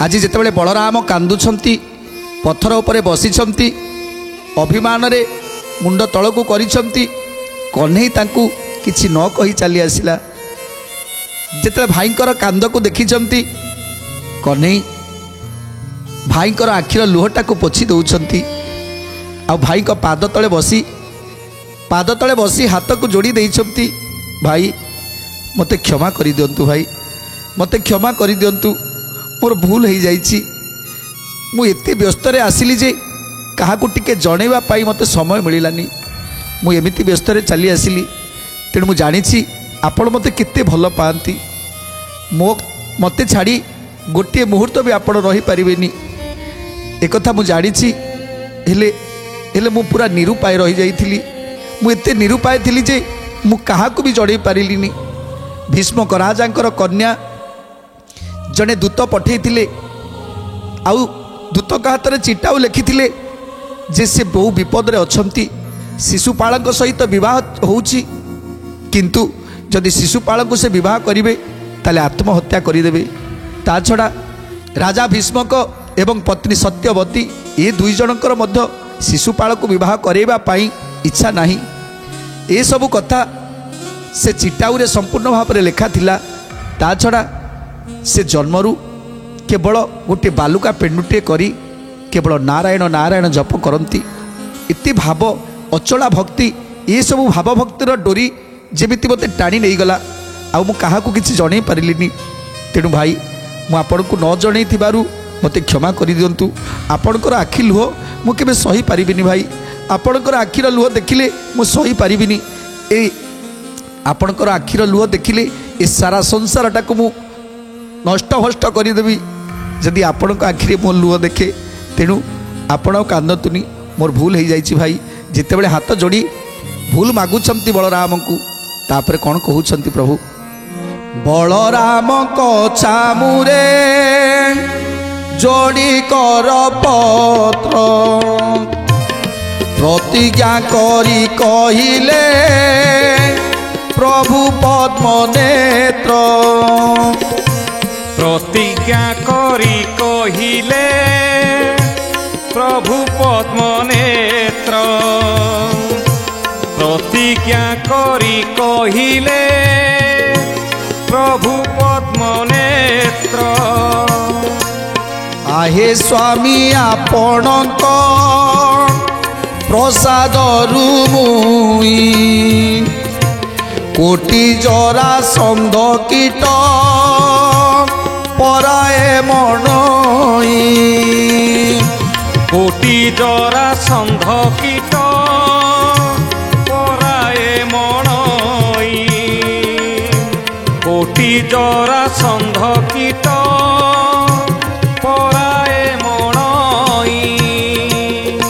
आज जितेबाला बलराम कांदुछंती पत्थर उपरे बसिछंती अभिमान रे मुंड तलकू करिछंती कन्हई तांकू किछि न कही चली आसिला। जिते भाईंकर कांद को देखिछंती कन्हई भाईंकर आखिर लुहटा को पोछि दउछंती आ भाई को पाद तले बसी हाथ को जोड़ी देइछंती भाई मते क्षमा करि दियंतु भाई मते क्षमा करि दियंतु मोर भूल हो जाइछि मु एते व्यस्त रे आसिली जे काहाकू टिके जणेवा पाई मते समय मिलिलानी मु एमिति व्यस्त रे चली आसिली तेणु मु जानिछि आपण मते केते भल पांती मो मते छाड़ी गोटे मुहूर्त भी आपण रही पारिबेनी एक कथा मु जानिछि हेले मु पूरा निरुपाय रही जाइथिली मु एते निरुपाय थिली जे मु काहाकू भी जणै पारिलिनी। भीष्मक राजांकर कन्या जने दूत पठेइथिले आउ दूतक हाथ में चिट्टा लिखिथिले जे से बहु विपद रे अछंती शिशुपाल सहित विवाह होउछि किंतु जदि शिशुपाल को से विवाह करिवे ताले आत्महत्या करिदेवे। ता छड़ा राजा भीष्मक एवं पत्नी सत्यवती ये दुई जनकर मध्य शिशुपाल को विवाह करेबा पाई इच्छा नहीं। ए सबु कथा से चिट्टाउरे संपूर्ण भाव में लेखा थिला। ता छड़ा से जन्मरू केवल गोटे बालुका पेंडुटे करी केवल नारायण नारायण जप करती इति भाव अचला भक्ति ये सब भाव भक्तिर डोरी जेमिति मते टाणी नहीं गला आ मु काहाकू किछि जणै पारिलिनी। तेणु भाई मु आपनकू न जणै थिबारु मते क्षमा करि दियंतु। आपनकर आखि लुह मु केबे सही पारिबिनी भाई आपनकर आखिर लुह देखिले मु सही पारिबिनी। ए आपनकर आखिर लुह देखिले ए सारा संसारटा को मु नष्ट भष्ट करदेवी जदि आपण आखिरे मो लुह देखे। तेणु आपण कांदतुनी मोर भूल हो जाइछि भाई। जितेबले हाथ जोड़ी भूल मागुछंती बलराम को तापर कौन कहउछंती प्रभु बलराम को चामुरे जोड़ी कर पत्र प्रतिज्ञा करी कहिले प्रभु पद्म नेत्र प्रतिज्ञा करी कहिले प्रभु पद्म नेत्र प्रतिज्ञा करी कहिले प्रभु पद्म नेत्र आहे स्वामी आपणक प्रसाद रुमुई कोटि जरा संध कीट पराए मनई कोटि जरा संध कीट पराए मनई कोटि जरा संध कीट